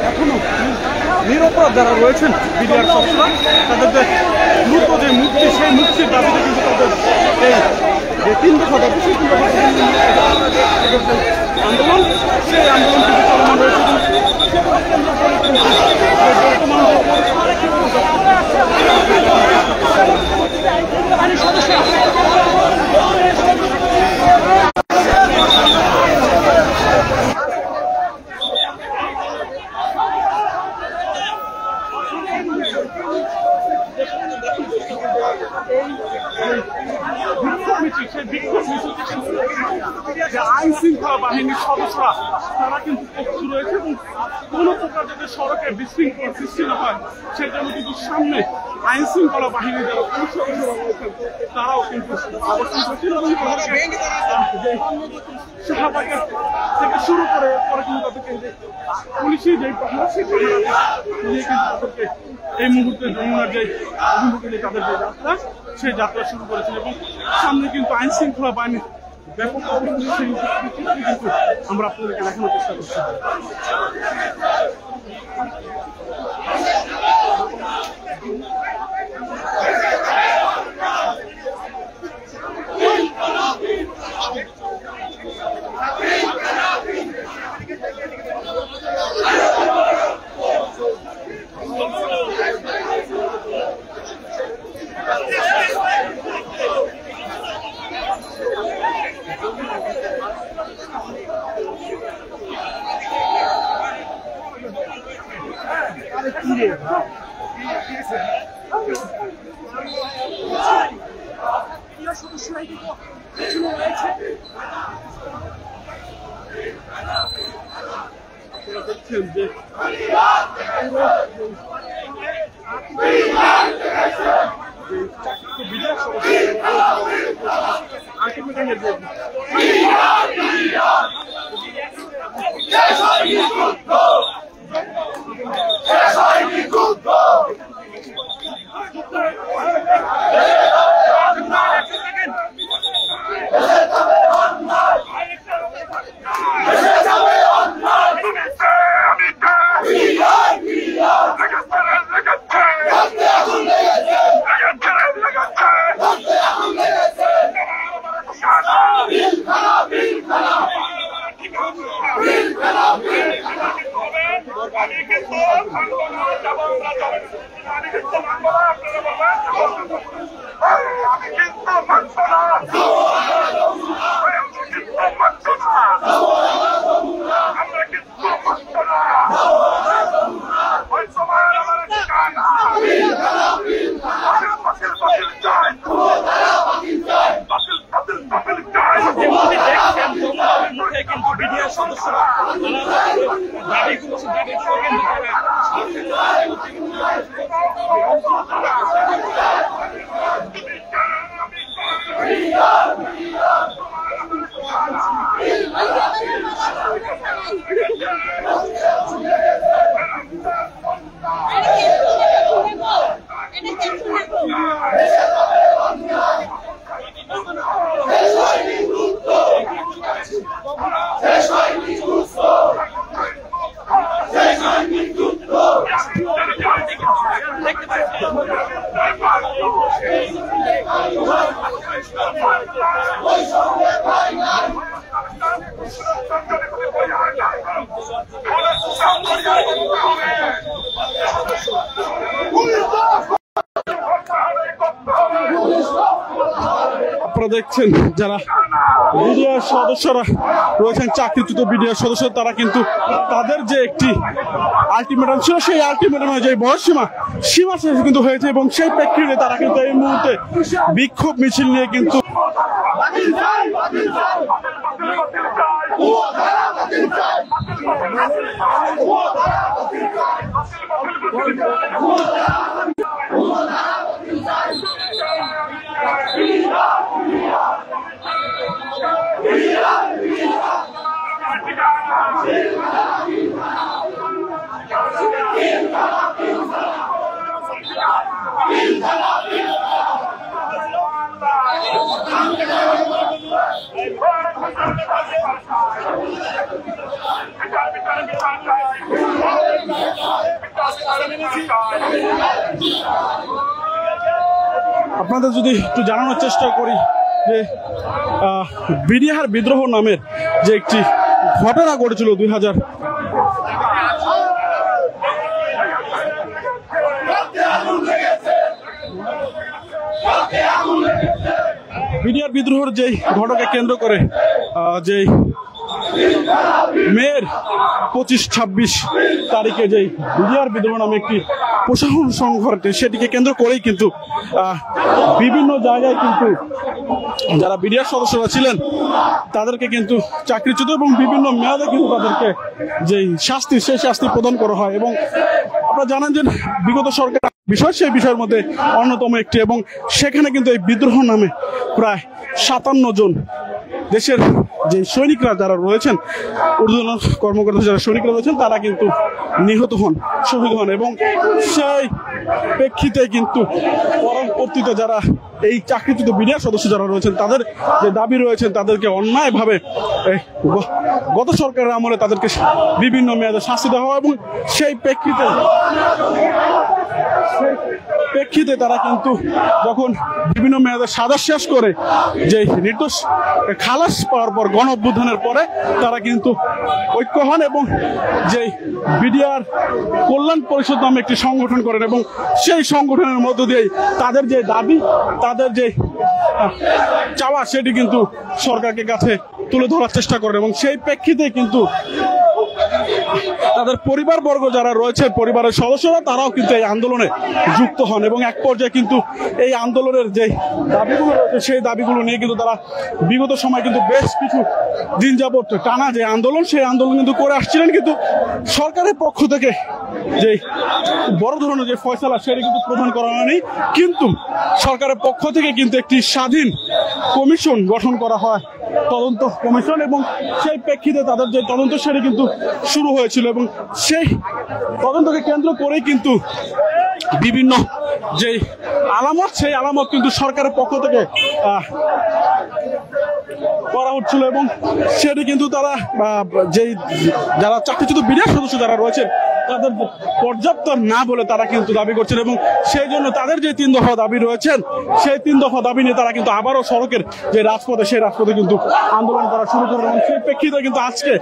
এখনো নিরপরাধ যারা রয়েছেন বিডিআর সদস্যরা তাদের যে দ্রুত যে মুক্তি সেই মুক্তির দাবিতে কিন্তু তাদের এই যে 3 দফা দাবি সেই 3 দফা আন্দোলন সেই আন্দোলন কিন্তু চলমান রয়েছে। আইন শৃঙ্খলা বাহিনীর সদস্যরা তারা কিন্তু প্রস্তুত রয়েছে এবং কোনো প্রকার যাতে সড়কে বিশৃঙ্খলা সৃষ্টি না হয় সেজন্য কিন্তু সামনে আইন শৃঙ্খলা বাহিনীর যারা পুলিশ সদস্যরা রয়েছেন তারাও কিন্তু অবস্থান করছেন এবং শাহবাগের থেকে শুরু করে এরপরে কিন্তু তাদেরকে পুলিশি যে পাহাড় সেই পাহাড়াতে নিয়ে কিন্তু তাদেরকে এই মুহূর্তে যমুনার যে অভিমুখে তাদের যে যাত্রা সেই যাত্রা শুরু করেছেন এবং সামনে কিন্তু আইন শৃঙ্খলা বাহিনীর ব্যাপক অবস্থান কিন্তু আমরা আপনাদেরকে দেখানোর চেষ্টা করছি। দেখছেন যে আপনারা দেখছেন যারা বিডিআর সদস্যরা রয়েছেন, চাকরিচ্যুত বিডিআর সদস্য, তারা কিন্তু তাদের যে একটি আলটিমেটাম ছিল সেই আলটিমেটামের যে বয়সসীমা শেষ কিন্তু হয়েছে এবং সেই প্রেক্ষিতে তারা কিন্তু এই মুহূর্তে বিক্ষোভ মিছিল নিয়ে কিন্তু আপনাদের যদি একটু জানানোর চেষ্টা করি যে বিডিআর বিদ্রোহ নামের যে একটি ঘটনা ঘটেছিল 2000 বিডিআর বিদ্রোহের যেই ঘটনাকে কেন্দ্র করে যেই মের 25-26 তারিখে যেই বিডিআর বিদ্রোহ নামে একটি প্রশাসন সংঘর্ষ, সেটিকে কেন্দ্র করেই কিন্তু বিভিন্ন জায়গায় কিন্তু যারা বিডিআর সদস্যরা ছিলেন তাদেরকে কিন্তু চাকরিচ্যুত এবং বিভিন্ন মেয়াদে কিন্তু তাদেরকে যেই শাস্তি সেই শাস্তি প্রদান করা হয়। এবং আপনারা জানেন যে বিগত সরকার বিষয় সেই বিষয়ের মধ্যে অন্যতম একটি, এবং সেখানে কিন্তু এই বিদ্রোহ নামে প্রায় 57 জন দেশের যে সৈনিকরা যারা রয়েছেন, ঊর্ধ্বতন কর্মকর্তা যারা সৈনিকরা রয়েছেন, তারা কিন্তু নিহত হন, শহীদ হন। এবং সেই প্রেক্ষিতে কিন্তু পরবর্তীতে যারা এই চাকরিচ্যুত বিডিআর সদস্য যারা রয়েছেন তাদের যে দাবি রয়েছেন, তাদেরকে অন্যায়ভাবে গত সরকারের আমলে তাদেরকে বিভিন্ন মেয়াদে শাস্তি দেওয়া হয় এবং সেই প্রেক্ষিতে তারা কিন্তু যখন বিভিন্ন মেয়াদে সাজা শেষ করে যে নির্দোষ খালাস পাওয়ার পর গণ অভ্যুত্থানের পরে তারা কিন্তু ঐক্য হন এবং যে বিডিআর কল্যাণ পরিষদ নামে একটি সংগঠন করেন এবং সেই সংগঠনের মধ্য দিয়ে তাদের যে দাবি, তাদের যে চাওয়া, সেটি কিন্তু সরকারের কাছে তুলে ধরার চেষ্টা করেন। এবং সেই প্রেক্ষিতে কিন্তু তাদের পরিবারবর্গ যারা রয়েছে, পরিবারের সদস্যরা, তারাও কিন্তু এই আন্দোলনে যুক্ত হন এবং এক পর্যায়ে কিন্তু এই আন্দোলনের যে দাবিগুলো রয়েছে সেই দাবিগুলো নিয়ে কিন্তু তারা বিগত সময় কিন্তু বেশ কিছু দিন যাবত টানা যে আন্দোলন, সেই আন্দোলন কিন্তু করে আসছিলেন। কিন্তু সরকারের পক্ষ থেকে যে বড় ধরনের যে ফয়সালা সেটি কিন্তু প্রদান করা হয়নি, কিন্তু সরকারের পক্ষ থেকে কিন্তু একটি স্বাধীন কমিশন গঠন করা হয়, তদন্ত কমিশন, এবং সেই প্রেক্ষিতে তাদের যে তদন্ত সেটি কিন্তু শুরু হয়েছিল এবং সেই তদন্তকে কেন্দ্র করেই কিন্তু বিভিন্ন যে আলামত, সেই আলামত কিন্তু সরকারের পক্ষ থেকে করা হচ্ছিল এবং সেটি কিন্তু তারা যেই যারা চাকরিচ্যুত বিডিআর সদস্য যারা রয়েছেন তাদের পর্যাপ্ত না বলে তারা কিন্তু দাবি করছেন এবং সেই জন্য তাদের যে 3 দফা দাবি রয়েছেন সেই 3 দফা দাবি নিয়ে তারা কিন্তু আবারও সড়কের যে রাজপথে সেই রাজপথে কিন্তু আন্দোলন করা শুরু করেন। এবং সেই প্রেক্ষিতে কিন্তু আজকে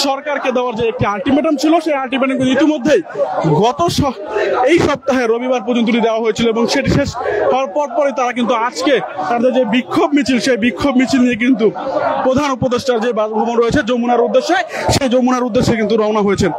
সরকারকে দেওয়ার যে একটি আলটিমেটাম ছিল, সেই আলটিমেটাম কিন্তু ইতিমধ্যেই এই সপ্তাহে রবিবার পর্যন্ত দেওয়া হয়েছিল এবং সেটি শেষ হওয়ার পরপরই তারা কিন্তু আজকে তাদের যে বিক্ষোভ মিছিল, সেই বিক্ষোভ মিছিল নিয়ে কিন্তু প্রধান উপদেষ্টার যে বাসভবন রয়েছে যমুনার উদ্দেশ্যে, সেই যমুনার উদ্দেশ্যে কিন্তু রওনা হয়েছেন।